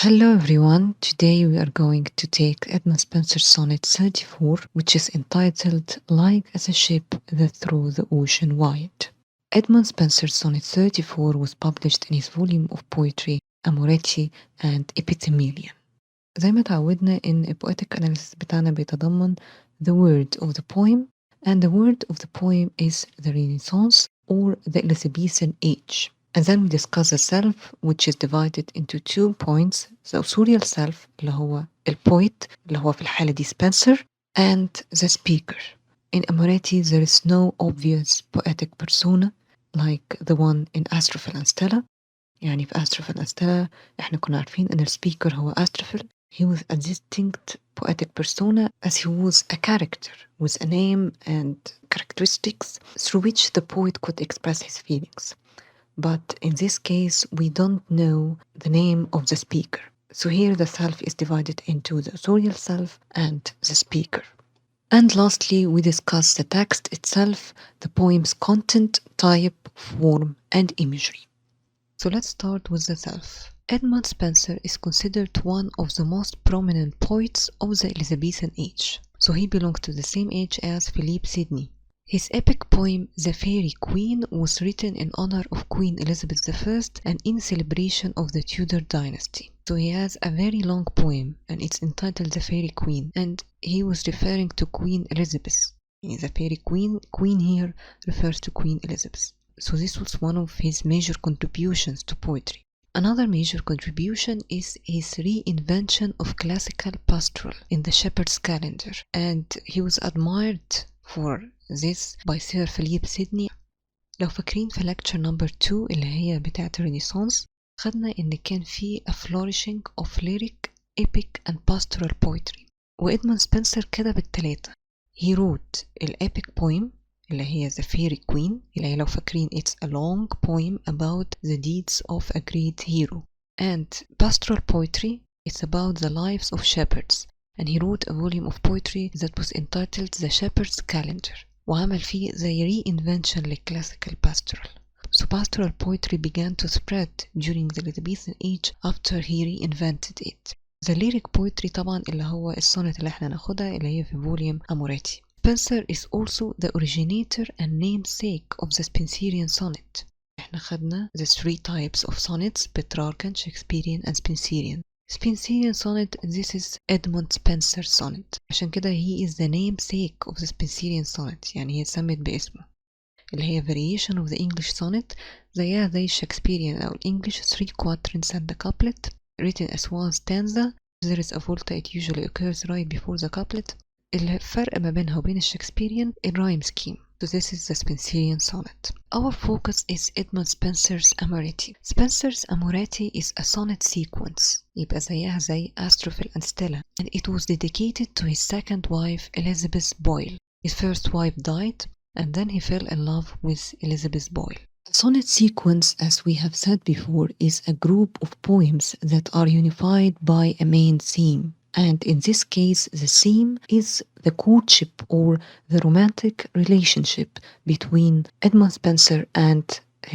Hello everyone, today we are going to take Edmund Spenser Sonnet 34, which is entitled Like as a Ship That Through the Ocean Wide. Edmund Spenser Sonnet 34 was published in his volume of poetry Amoretti and Epithalamion. زي ما تعودنا إن poetic analysis بتاعنا بيتضمن the word of the poem, and the word of the poem is the Renaissance or the Elizabethan age. And then we discuss the self, which is divided into 2 points: the authorial self اللي هو الpoet اللي هو في الحالة دي Spenser, and the speaker. In Amoretti there is no obvious poetic persona like the one in Astrophil and Stella. يعني في Astrophil and Stella احنا كنا عارفين ان السبيكر هو Astrophil. He was a distinct poetic persona as he was a character with a name and characteristics through which the poet could express his feelings. But in this case, we don't know the name of the speaker. So here the self is divided into the authorial self and the speaker. And lastly, we discuss the text itself, the poem's content, type, form, and imagery. So let's start with the self. Edmund Spenser is considered one of the most prominent poets of the Elizabethan age. So he belonged to the same age as Philip Sidney. His epic poem, The Fairy Queen, was written in honor of Queen Elizabeth I and in celebration of the Tudor dynasty. So he has a very long poem and it's entitled The Fairy Queen, and he was referring to Queen Elizabeth. The Fairy Queen, Queen here refers to Queen Elizabeth. So this was one of his major contributions to poetry. Another major contribution is his reinvention of classical pastoral in the Shepherd's Calendar, and he was admired for this by Sir Philip Sidney. لو فاكرين في lecture number 2 اللي هي بتاعة الرينيسانس خدنا إن كان في a flourishing of lyric, epic and pastoral poetry، وإدموند سبنسر كده بالتلاتة. He wrote epic poem اللي هي The Fairy Queen اللي هي لو فاكرين it's a long poem about the deeds of a great hero, and pastoral poetry it's about the lives of shepherds, and he wrote a volume of poetry that was entitled The Shepherd's Calendar وعمل فيه زي reinvention للclassical pastoral. So pastoral poetry began to spread during the Elizabethan age after he reinvented it. The lyric poetry طبعا اللي هو السونت اللي احنا ناخدها اللي هي في volume Amoretti. Spenser is also the originator and namesake of the Spenserian sonnet. احنا خدنا the 3 types of sonnets: Petrarchan, Shakespearean and Spenserian. Spenserian sonnet, this is Edmund Spenser sonnet. عشان كده he is the namesake of the Spenserian sonnet، يعني هي اتسمت باسمه، اللي هي variation of the English sonnet زيها زي Shakespearean أو English 3 quatrains and the couplet written as one stanza. There is a volta, it usually occurs right before the couplet. الفرق ما بينها وبين الشكسبيريان الرايم scheme. So this is the Spenserian sonnet. Our focus is Edmund Spenser's Amoretti. Spenser's Amoretti is a sonnet sequence، يبقى زيها زي Astrophil and Stella, and it was dedicated to his second wife Elizabeth Boyle. His first wife died and then he fell in love with Elizabeth Boyle. A sonnet sequence, as we have said before, is a group of poems that are unified by a main theme. And in this case, the theme is the courtship or the romantic relationship between Edmund Spenser and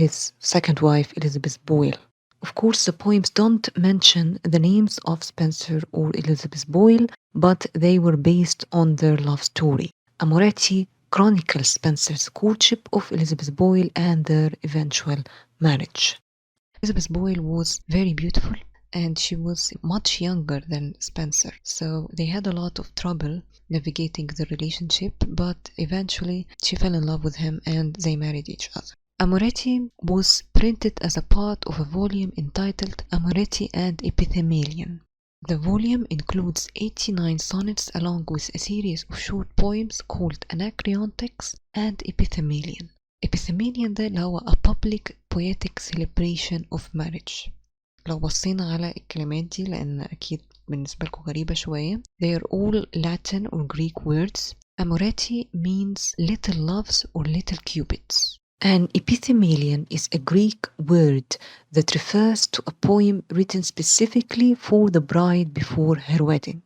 his second wife, Elizabeth Boyle. Of course, the poems don't mention the names of Spenser or Elizabeth Boyle, but they were based on their love story. Amoretti chronicles Spenser's courtship of Elizabeth Boyle and their eventual marriage. Elizabeth Boyle was very beautiful, and she was much younger than Spenser, so they had a lot of trouble navigating the relationship, but eventually she fell in love with him and they married each other. Amoretti was printed as a part of a volume entitled Amoretti and Epithalamion. The volume includes 89 sonnets along with a series of short poems called Anacreontics and Epithalamion. Epithalamion ده اللي هو a public poetic celebration of marriage. لو بصينا على الكلمات دي لأن أكيد بالنسبة لكم غريبة شوية، they are all Latin or Greek words. Amoretti means little loves or little cupids. And Epithalamion is a Greek word that refers to a poem written specifically for the bride before her wedding.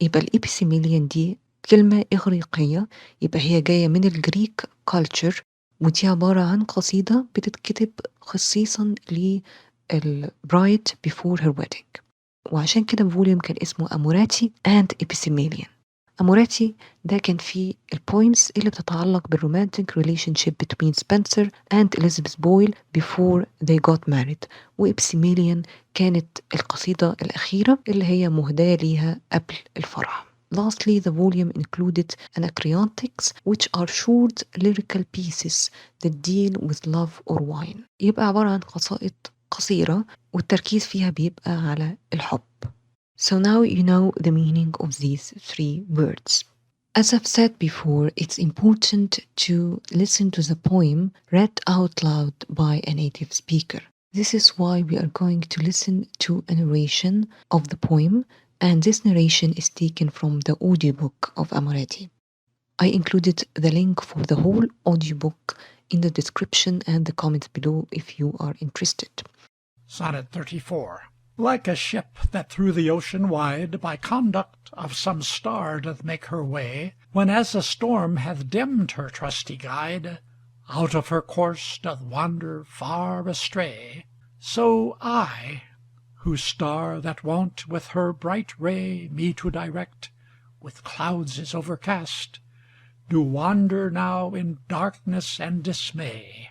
يبقى الإبيثيميليون دي كلمة إغريقية، يبقى هي جاية من الجريك culture، ودي عبارة عن قصيدة بتتكتب خصيصا للbride before her wedding. وعشان كده الفوليوم كان اسمه Amoretti and Epithalamion. Amoretti ده كان فيه البويمز اللي بتتعلق بالرومانتيك relationship between Spenser and Elizabeth Boyle before they got married. وإبسيميليان كانت القصيدة الأخيرة اللي هي مهداة ليها قبل الفرح. Lastly, the volume included anacreontics, which are short lyrical pieces that deal with love or wine. يبقى عبارة عن قصائد قصيرة والتركيز فيها بيبقى على الحب. So now you know the meaning of these three words. As I've said before, it's important to listen to the poem read out loud by a native speaker. This is why we are going to listen to a narration of the poem, and this narration is taken from the audiobook of Amoretti. I included the link for the whole audiobook in the description and the comments below if you are interested. Sonnet 34. Like a ship that through the ocean wide by conduct of some star doth make her way, when as a storm hath dimmed her trusty guide, out of her course doth wander far astray, so I, whose star that wont with her bright ray me to direct, with clouds is overcast, do wander now in darkness and dismay,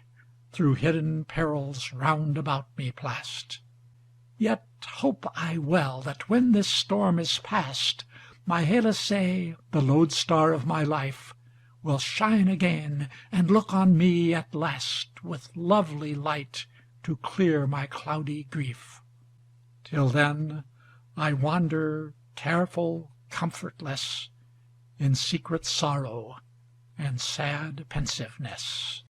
through hidden perils round about me plast. Yet hope I well that when this storm is past, my Hélice, the lodestar of my life, will shine again, and look on me at last with lovely light to clear my cloudy grief. Till then I wander careful, comfortless, in secret sorrow and sad pensiveness.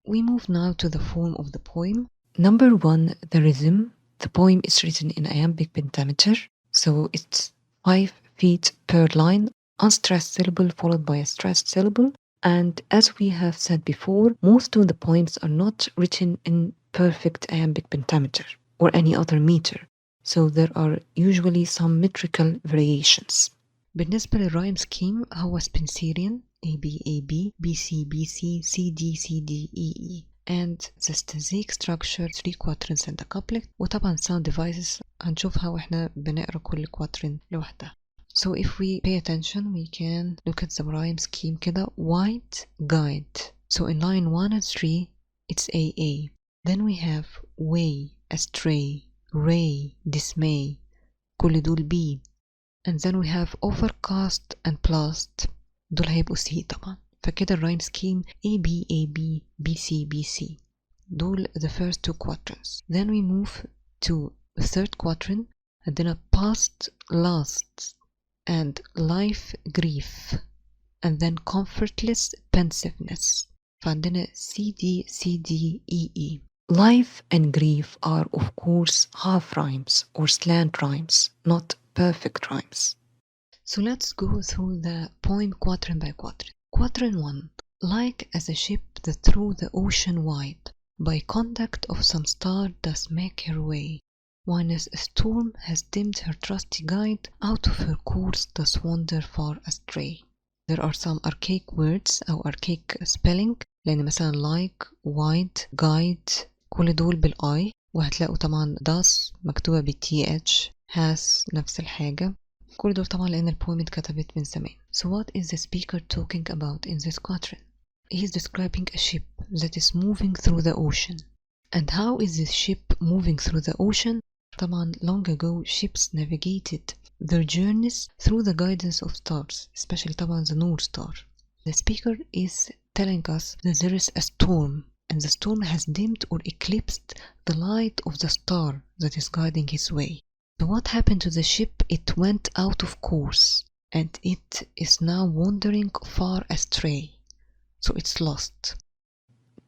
We move now to the form of the poem. Number 1, the rhythm. The poem is written in iambic pentameter, so it's 5 feet per line, unstressed syllable followed by a stressed syllable. And as we have said before, most of the poems are not written in perfect iambic pentameter or any other meter, so there are usually some metrical variations. بالنسبة للرايم scheme هو Spenserian A B A B B C B C C D C D E E, and the stanzaic structure 3 quatrains and a couplet. وطبعا sound devices هنشوفها واحنا بنقرا كل quatrain لوحدها. So if we pay attention we can look at the rhyme scheme كده. Wyde, guide. So in line 1 and 3 it's AA. Then we have way, astray, ray, dismay. كل دول B. And then we have overcast and blast. دول هيبقوا C طبعا. فكده الرايم scheme A B A B B C B C. دول the first 2 quatrains. Then we move to the third quatrain. عندنا past, last, and life, grief, and then comfortless, pensiveness. فعندنا C D C D E E. Life and grief are of course half rhymes or slant rhymes, not perfect rhymes. So let's go through the poem quatrain by quatrain. Quatrain 1. Like as a ship that through the ocean wide, by conduct of some star does make her way, when as a storm has dimmed her trusty guide, out of her course does wander far astray. There are some archaic words أو archaic spelling، لأن مثلا like, wyde, guide كل دول بالI، وهتلاقوا طبعا does مكتوبة بالTH، has نفس الحاجة. كل دول طبعا لأن البويم اتكتبت من زمان. So what is the speaker talking about in this quatrain? He is describing a ship that is moving through the ocean. And how is this ship moving through the ocean? طبعا long ago ships navigated their journeys through the guidance of stars, especially طبعا the North Star. The speaker is telling us that there is a storm, and the storm has dimmed or eclipsed the light of the star that is guiding his way. So what happened to the ship? It went out of course, and it is now wandering far astray. So it's lost.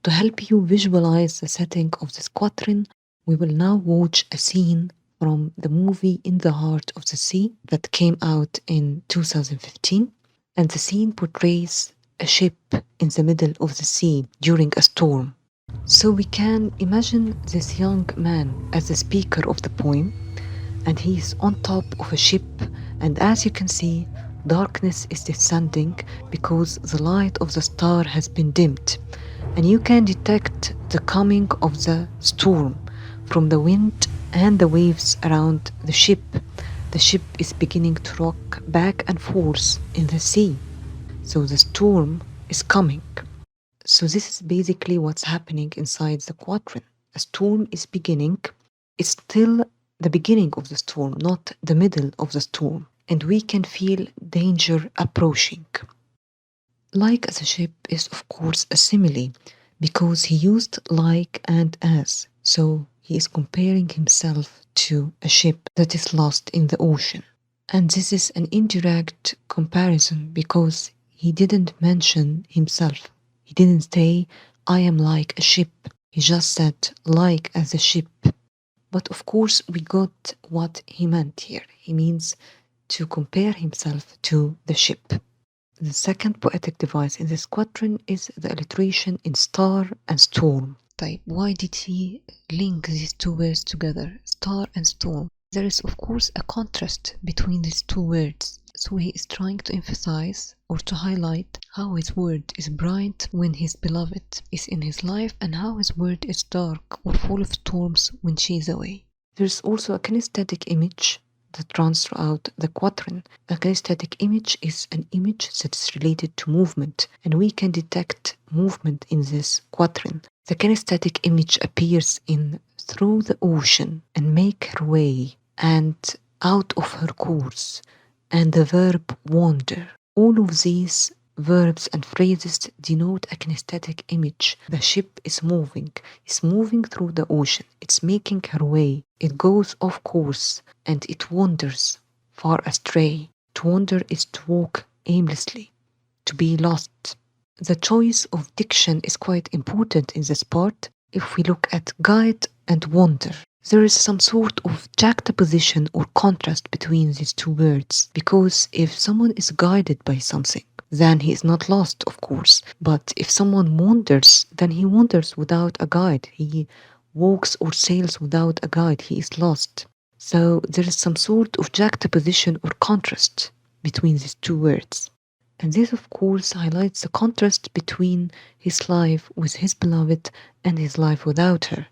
To help you visualize the setting of this quatrain, we will now watch a scene from the movie In the Heart of the Sea that came out in 2015. And the scene portrays a ship in the middle of the sea during a storm. So we can imagine this young man as the speaker of the poem, and he is on top of a ship, and as you can see, darkness is descending because the light of the star has been dimmed, and you can detect the coming of the storm from the wind and the waves around the ship. The ship is beginning to rock back and forth in the sea. So the storm is coming. So this is basically what's happening inside the quatrain. A storm is beginning. It's still the beginning of the storm, not the middle of the storm. And we can feel danger approaching. Like as a ship is of course a simile because he used like and as. So he is comparing himself to a ship that is lost in the ocean. And this is an indirect comparison because he didn't mention himself. He didn't say, I am like a ship. He just said, like as a ship. But of course, we got what he meant here. He means to compare himself to the ship. The second poetic device in this quatrain is the alliteration in star and storm. Type, why did he link these two words together, star and storm? There is of course a contrast between these two words. So he is trying to emphasize or to highlight how his word is bright when his beloved is in his life and how his word is dark or full of storms when she is away. There's also a kinesthetic image that runs throughout the quatrain. A kinesthetic image is an image that is related to movement, and we can detect movement in this quatrain. The kinesthetic image appears in through the ocean and make her way and out of her course, and the verb wander. All of these verbs and phrases denote a kinesthetic image. The ship is moving through the ocean. It's making her way. It goes off course and it wanders far astray. To wander is to walk aimlessly, to be lost. The choice of diction is quite important in this part. If we look at guide and wander, there is some sort of juxtaposition or contrast between these two words, because if someone is guided by something, then he is not lost, of course. But if someone wanders, then he wanders without a guide. He walks or sails without a guide. He is lost. So there is some sort of juxtaposition or contrast between these two words. And this, of course, highlights the contrast between his life with his beloved and his life without her.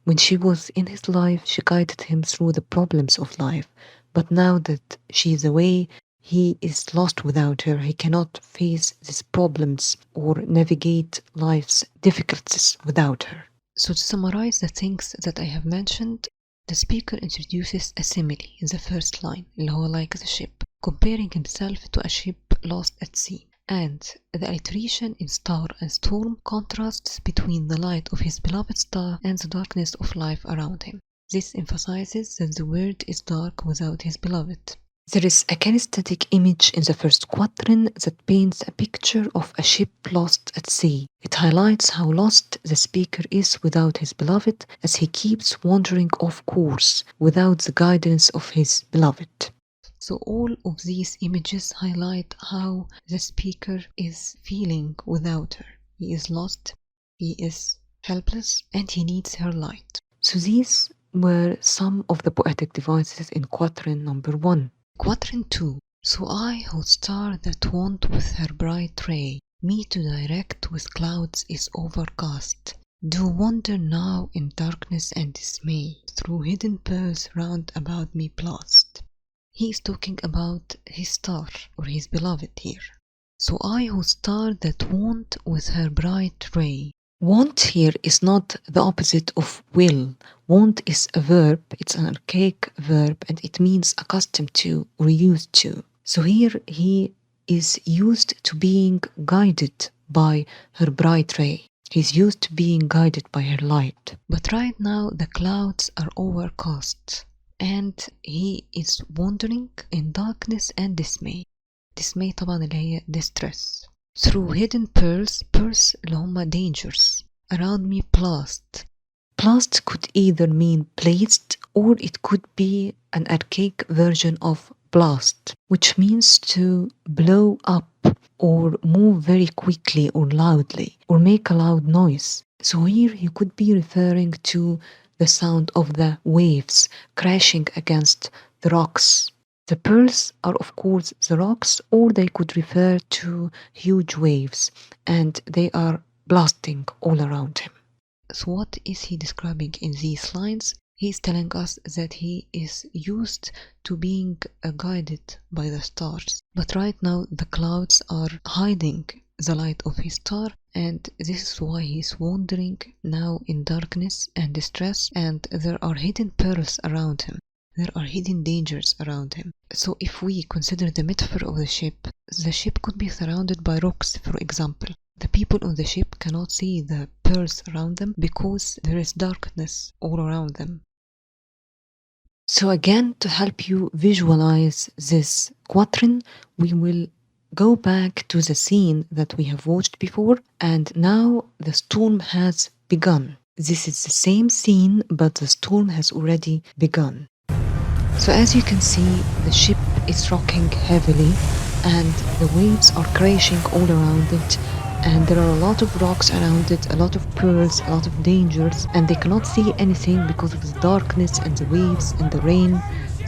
When she was in his life, she guided him through the problems of life. But now that she is away, he is lost without her. He cannot face these problems or navigate life's difficulties without her. So to summarize the things that I have mentioned, the speaker introduces a simile in the first line, اللي هو like the ship, comparing himself to a ship lost at sea. And the alliteration in star and storm contrasts between the light of his beloved star and the darkness of life around him. This emphasizes that the world is dark without his beloved. There is a kinesthetic image in the first quatrain that paints a picture of a ship lost at sea. It highlights how lost the speaker is without his beloved as he keeps wandering off course without the guidance of his beloved. So all of these images highlight how the speaker is feeling without her. He is lost, he is helpless, and he needs her light. So these were some of the poetic devices in quatrain number 1. Quatrain 2. So I, whose star that wont with her bright ray me to direct with clouds is overcast, do wander now in darkness and dismay, through hidden pearls round about me blast. He is talking about his star, or his beloved here. So I, whose star that wont with her bright ray. Want here is not the opposite of will. Want is a verb, it's an archaic verb, and it means accustomed to or used to. So here he is used to being guided by her bright ray. He's used to being guided by her light. But right now the clouds are overcast, and he is wandering in darkness and dismay. Dismay طبعا اللي هي distress. Through hidden pearls اللي هما dangers. Around me blast. Blast could either mean placed or it could be an archaic version of blast, which means to blow up or move very quickly or loudly or make a loud noise. So here he could be referring to the sound of the waves crashing against the rocks. The pearls are of course the rocks, or they could refer to huge waves, and they are blasting all around him. So what is he describing in these lines? He's telling us that he is used to being guided by the stars. But right now the clouds are hiding the light of his star, and this is why he's wandering now in darkness and distress, and there are hidden perils around him. There are hidden dangers around him. So if we consider the metaphor of the ship could be surrounded by rocks, for example. The people on the ship cannot see the pearls around them because there is darkness all around them. So again, to help you visualize this quatrain, we will go back to the scene that we have watched before, and now the storm has begun. This is the same scene, but the storm has already begun. So as you can see, the ship is rocking heavily and the waves are crashing all around it, and there are a lot of rocks around it, a lot of pearls, a lot of dangers, and they cannot see anything because of the darkness and the waves and the rain.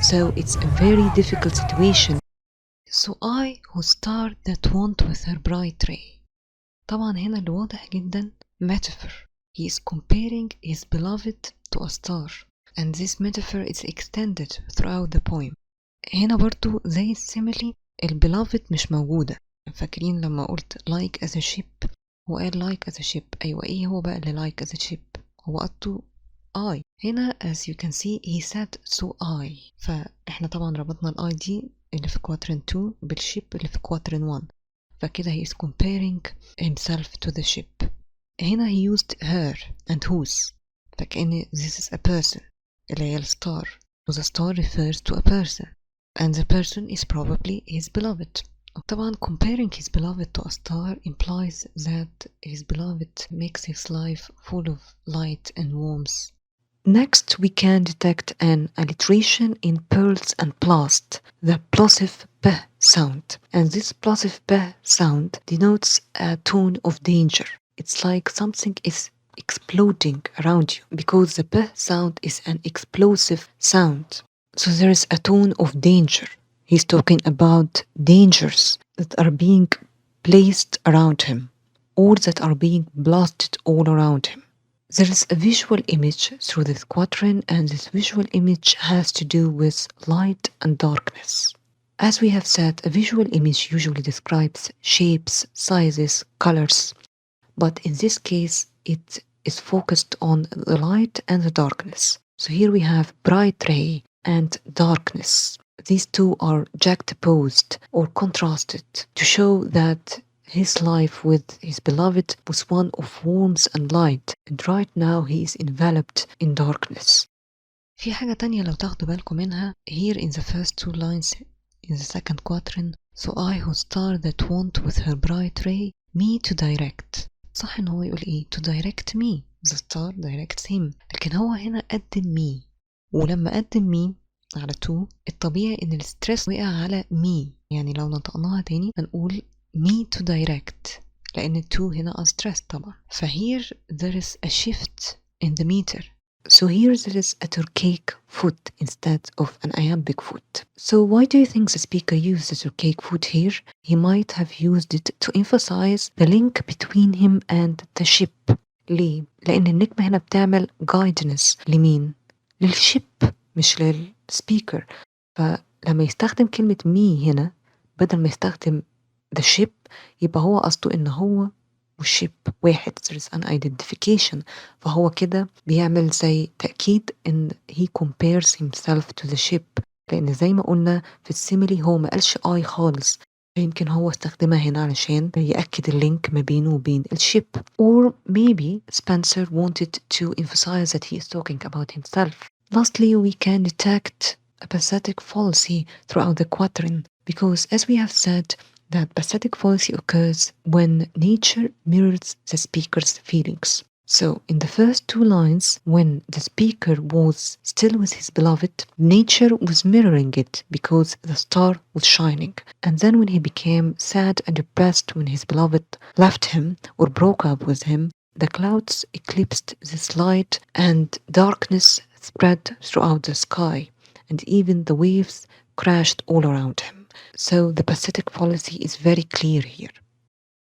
So it's a very difficult situation. So I who star that wont with her bright ray. طبعا هنا اللي واضح جدا metaphor. He is comparing his beloved to a star, and this metaphor is extended throughout the poem. هنا برضو زي السيميلي الbeloved مش موجودة. فاكرين لما قلت like as a ship، هو قال like as a ship. أيوة، إيه هو بقى اللي like as a ship؟ هو قطه I. هنا as you can see he said so I، فإحنا طبعا ربطنا ال I دي اللي في quatrain 2 بالشip اللي في quatrain 1، فكده he is comparing himself to the ship. هنا he used her and whose، فكأن this is a person اللي هي star. So the star refers to a person and the person is probably his beloved. طبعا comparing his beloved to a star implies that his beloved makes his life full of light and warmth. Next, we can detect an alliteration in pearls and plast, the plosive p sound. And this plosive p sound denotes a tone of danger. It's like something is exploding around you, because the p sound is an explosive sound. So there is a tone of danger. He's talking about dangers that are being placed around him, or that are being blasted all around him. There is a visual image through this quatrain, and this visual image has to do with light and darkness. As we have said, a visual image usually describes shapes, sizes, colors, but in this case it is focused on the light and the darkness. So here we have bright ray and darkness. These two are juxtaposed or contrasted to show that his life with his beloved was one of warmth and light, and right now he is enveloped in darkness. في حاجة تانية لو تاخدوا بالكم منها here in the first two lines in the second quatrain. So I who star that want with her bright ray me to direct. صح ان هو يقول ايه to direct me. The star directs him. لكن هو هنا قدم me، ولما قدم me على to الطبيعي ان الستريس وقع على me. يعني لو نطقناها تاني هنقول me to direct، لأن to هنا unstressed طبعا. فهير there is a shift in the meter. So here there is a turcaic foot instead of an iambic foot. So why do you think the speaker used the turcaic foot here? He might have used it to emphasize the link between him and the ship. ليه؟ لأن النجمة هنا بتعمل guidance لمين؟ للشip مش للسبيكر. فلما يستخدم كلمة me هنا بدل ما يستخدم the ship يبقى هو قصده إن هو والشيب واحد. there is an identification. فهو كده بيعمل زي تأكيد إن he compares himself to the ship، لأن زي ما قلنا في السيميلي هو ما قالش I خالص، يمكن هو استخدمها هنا علشان يأكد اللينك ما بينه وبين الشيب. Or maybe Spenser wanted to emphasize that he is talking about himself. Lastly, we can detect a pathetic fallacy throughout the quatrain, because as we have said, that pathetic fallacy occurs when nature mirrors the speaker's feelings. So in the first two lines, when the speaker was still with his beloved, nature was mirroring it because the star was shining. And then when he became sad and depressed when his beloved left him or broke up with him, the clouds eclipsed this light and darkness spread throughout the sky, and even the waves crashed all around him. So the pathetic fallacy is very clear here.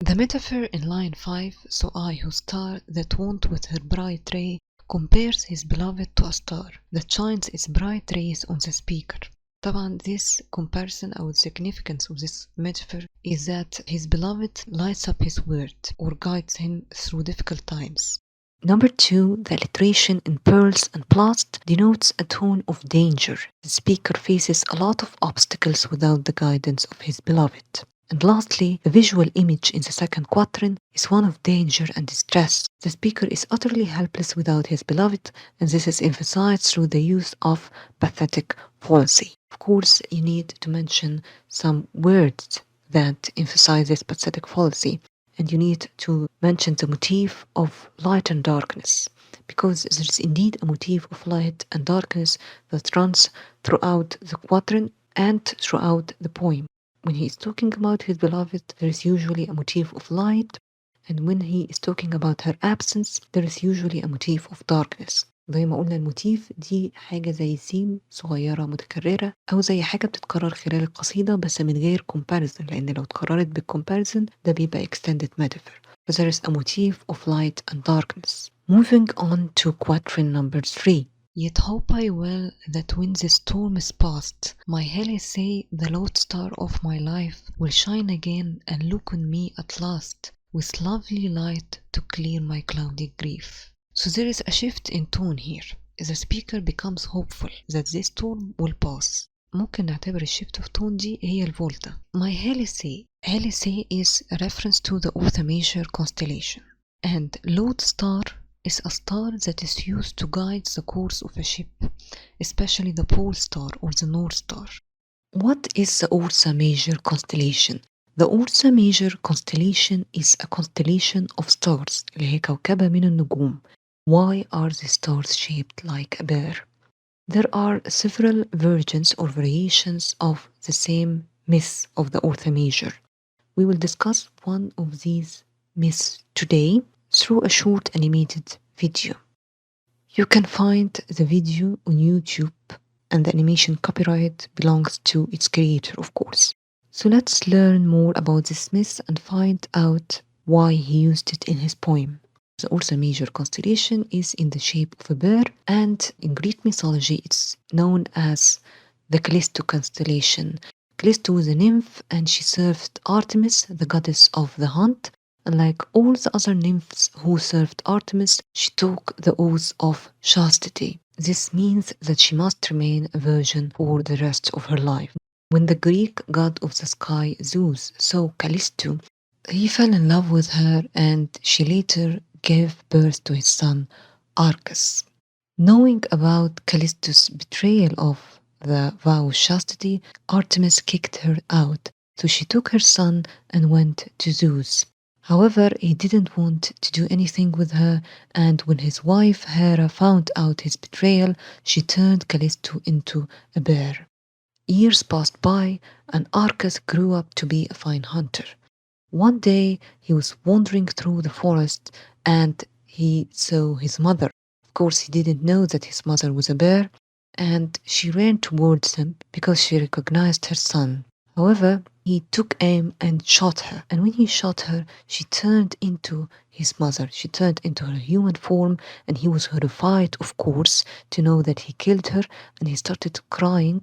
The metaphor in line 5, so I who star that want with her bright ray compares his beloved to a star that shines its bright rays on the speaker. طبعا this comparison or significance of this metaphor is that his beloved lights up his word or guides him through difficult times. Number 2, the alliteration in pearls and plast denotes a tone of danger. The speaker faces a lot of obstacles without the guidance of his beloved. And lastly, the visual image in the second quatrain is one of danger and distress. The speaker is utterly helpless without his beloved, and this is emphasized through the use of pathetic fallacy. Of course, you need to mention some words that emphasize this pathetic fallacy, and you need to mention the motif of light and darkness, because there is indeed a motif of light and darkness that runs throughout the quatrain and throughout the poem. When he is talking about his beloved, there is usually a motif of light, and when he is talking about her absence, there is usually a motif of darkness. زي ما قلنا الموتيف دي حاجة زي سيم صغيرة متكررة أو زي حاجة بتتكرر خلال القصيدة بس من غير comparison، لأن لو اتكررت بالcomparison ده بيبقى extended metaphor. But there is a motif of light and darkness. Moving on to quatrain number 3. Yet hope I well that when the storm is past, my hell say the lodestar of my life will shine again and look on me at last with lovely light to clear my cloudy grief. So there is a shift in tone here. The speaker becomes hopeful that this storm will pass. ممكن نعتبر الشيفت of tone دي هي الفولتا. My Helice is a reference to the Ursa Major constellation, and lodestar is a star that is used to guide the course of a ship, especially the pole star or the North Star. What is the Ursa Major constellation? The Ursa Major constellation is a constellation of stars اللي هي كوكبة من النجوم. Why are the stars shaped like a bear? There are several versions or variations of the same myth of the Ursa Major. We will discuss one of these myths today through a short animated video. You can find the video on YouTube, and the animation copyright belongs to its creator, of course. So let's learn more about this myth and find out why he used it in his poem. The Ursa Major constellation is in the shape of a bear, and in Greek mythology it's known as the Callisto constellation. Callisto was a nymph, and she served Artemis, the goddess of the hunt. And like all the other nymphs who served Artemis, she took the oath of chastity. This means that she must remain a virgin for the rest of her life. When the Greek god of the sky, Zeus, saw Callisto, he fell in love with her, and she later gave birth to his son, Arcas. Knowing about Callisto's betrayal of the vow of chastity, Artemis kicked her out, so she took her son and went to Zeus. However, he didn't want to do anything with her, and when his wife Hera found out his betrayal, she turned Callisto into a bear. Years passed by, and Arcas grew up to be a fine hunter. One day, he was wandering through the forest, and he saw his mother. Of course, he didn't know that his mother was a bear, and she ran towards him because she recognized her son. However, he took aim and shot her, and when he shot her, she turned into his mother. She turned into her human form, and he was horrified, of course, to know that he killed her, and he started crying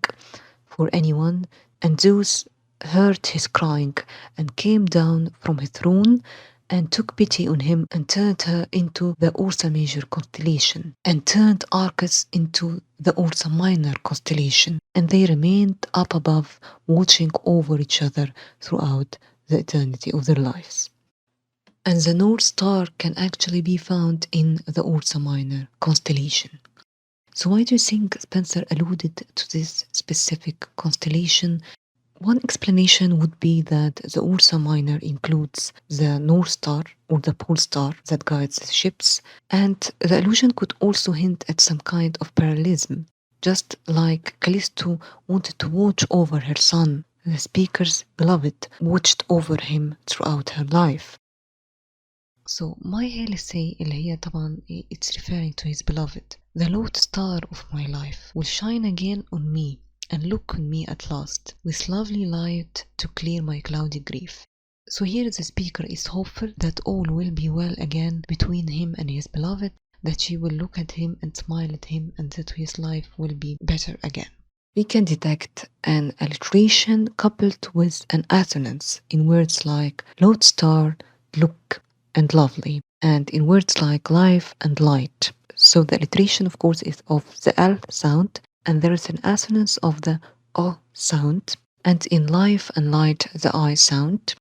for anyone, and Zeus heard his crying and came down from his throne and took pity on him and turned her into the Ursa Major constellation and turned Arcas into the Ursa Minor constellation, and they remained up above watching over each other throughout the eternity of their lives. And the North Star can actually be found in the Ursa Minor constellation. So why do you think Spenser alluded to this specific constellation? One explanation would be that the Ursa Minor includes the North Star or the Pole Star that guides the ships, and the allusion could also hint at some kind of parallelism. Just like Callisto wanted to watch over her son, the speaker's beloved watched over him throughout her life. So my Helice اللي هي طبعا it's referring to his beloved. The lodestar of my life will shine again on me and look on me at last with lovely light to clear my cloudy grief. So here the speaker is hopeful that all will be well again between him and his beloved, that she will look at him and smile at him and that his life will be better again. We can detect an alliteration coupled with an assonance in words like lodestar, look, and lovely, and in words like life and light. So the alliteration, of course, is of the L sound, and there is an assonance of the O sound, and in life and light, the I sound.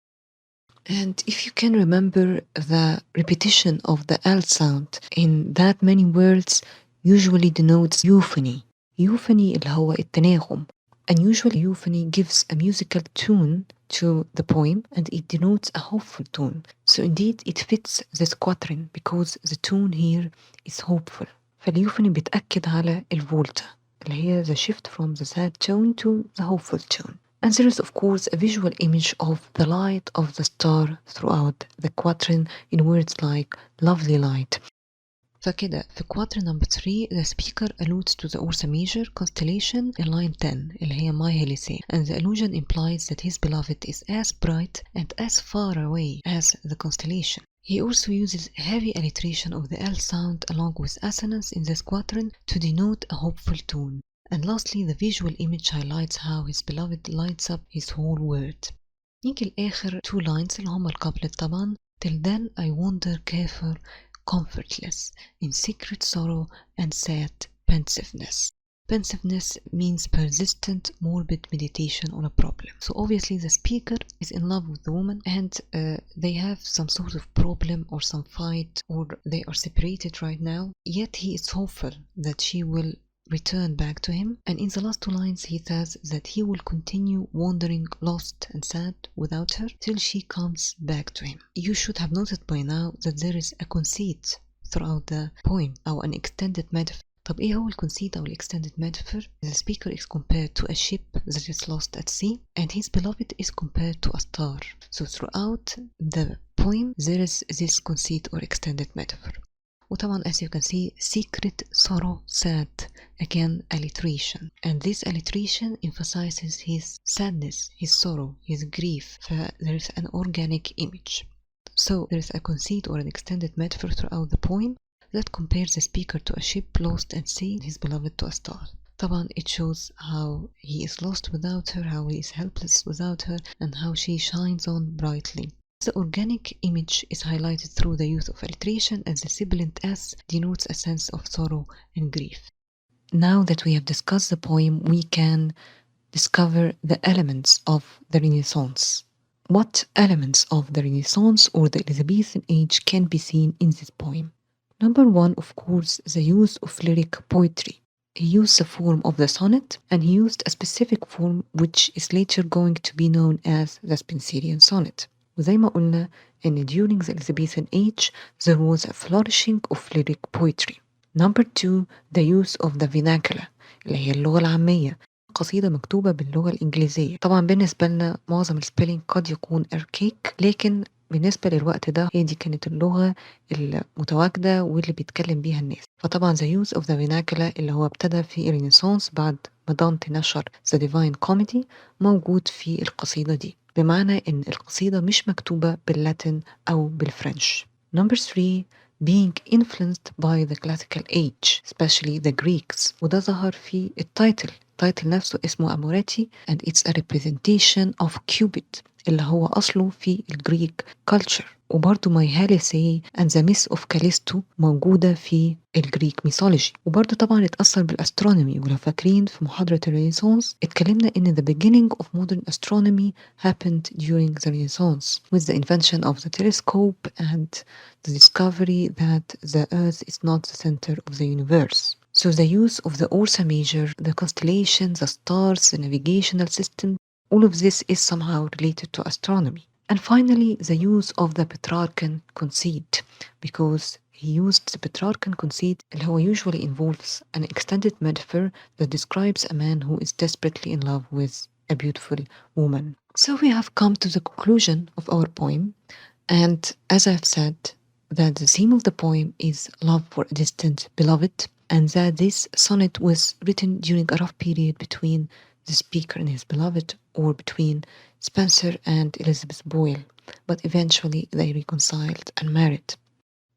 And if you can remember, the repetition of the L sound in that many words usually denotes euphony. Euphony اللي هو التناغم. And usually euphony gives a musical tune to the poem and it denotes a hopeful tone. So indeed it fits this quatrain because the tune here is hopeful. فاليوفوني بتأكد على الفولتا اللي هي the shift from the sad tone to the hopeful tone. And there is of course a visual image of the light of the star throughout the quatrain in words like lovely light. فكده في quatrain number 3 the speaker alludes to the Ursa Major constellation in line 10 اللي هي my Helise, and the allusion implies that his beloved is as bright and as far away as the constellation. He also uses heavy alliteration of the L sound along with assonance in this quatrain to denote a hopeful tone. And lastly, the visual image highlights how his beloved lights up his whole world. نيجي لآخر two lines اللي هما الكابلت طبعا. Till then I wander كافر comfortless in secret sorrow and sad pensiveness. Pensiveness means persistent, morbid meditation on a problem. So obviously the speaker is in love with the woman and they have some sort of problem or some fight or they are separated right now. Yet he is hopeful that she will return back to him, and in the last two lines he says that he will continue wandering lost and sad without her till she comes back to him. You should have noted by now that there is a conceit throughout the poem or an extended metaphor. طب ايه هو الconceit أو extended metaphor? The speaker is compared to a ship that is lost at sea and his beloved is compared to a star. So throughout the poem there is this conceit or extended metaphor. وطبعا as you can see secret sorrow sad, again alliteration, and this alliteration emphasizes his sadness, his sorrow, his grief. There is an organic image. So there is a conceit or an extended metaphor throughout the poem that compares the speaker to a ship lost at sea and his beloved to a star. طبعا it shows how he is lost without her, how he is helpless without her, and how she shines on brightly. The organic image is highlighted through the use of alliteration, and the sibilant S denotes a sense of sorrow and grief. Now that we have discussed the poem, we can discover the elements of the Renaissance. What elements of the Renaissance or the Elizabethan age can be seen in this poem? Number one, of course, the use of lyric poetry. He used the form of the sonnet, and he used a specific form which is later going to be known as the Spenserian sonnet. وزي ما قلنا إن during the Elizabethan age there was a flourishing of lyric poetry. Number two, the use of the vernacular اللي هي اللغة العامية. قصيدة مكتوبة باللغة الإنجليزية. طبعا بالنسبة لنا معظم السبيلينج قد يكون archaic، لكن بالنسبة للوقت ده هي دي كانت اللغة المتواجدة واللي بيتكلم بيها الناس. فطبعا the use of the vernacular اللي هو ابتدى في الرينيسانس بعد ما دانتي نشر the Divine Comedy موجود في القصيدة دي، بمعنى إن القصيدة مش مكتوبة باللاتين أو بالفرنش. Number three, being influenced by the classical age, especially the Greeks. وده ظهر في التايتل نفسه اسمه Amoretti and it's a representation of Cupid اللي هو أصله في الجريك culture. وبرضه My Helise and the Myth of Callisto موجودة في الجريك mythology. وبرضه طبعا اتأثر بالأسترونومي، ولو فاكرين في محاضرة الرينيسانس اتكلمنا إن the beginning of modern astronomy happened during the Renaissance with the invention of the telescope and the discovery that the Earth is not the center of the universe. So the use of the Ursa Major, the constellations, the stars, the navigational system, all of this is somehow related to astronomy. And finally, the use of the Petrarchan conceit, because he used the Petrarchan conceit اللي هو usually involves an extended metaphor that describes a man who is desperately in love with a beautiful woman. So we have come to the conclusion of our poem, and as I've said, that the theme of the poem is love for a distant beloved, and that this sonnet was written during a rough period between the speaker and his beloved, or between Spenser and Elizabeth Boyle, but eventually they reconciled and married.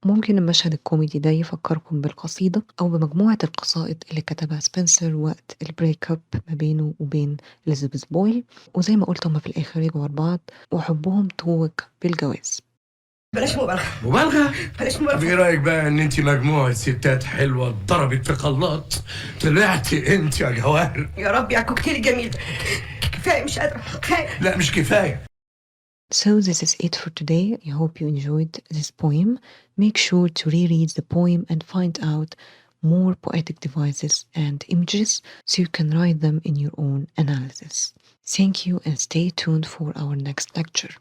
ممكن المشهد الكوميدي ده يفكركم بالقصيدة أو بمجموعة القصائد اللي كتبها سبنسر وقت البريك اب ما بينه وبين إليزابيث بويل، وزي ما قلت هما في الآخر رجعوا لبعض وحبهم توج بالجواز. بلاش مبالغة بلاش مبالغة. طب ايه رأيك بقى ان انت مجموعة ستات حلوة اتضربت في خلاط طلعتي انت يا جواهر؟ يا ربي على الكوكتيل الجميل ده. كفاية مش قادرة كفاية. لا مش كفاية. So this is it for today. I hope you enjoyed this poem. Make sure to reread the poem and find out more poetic devices and images so you can write them in your own analysis. Thank you and stay tuned for our next lecture.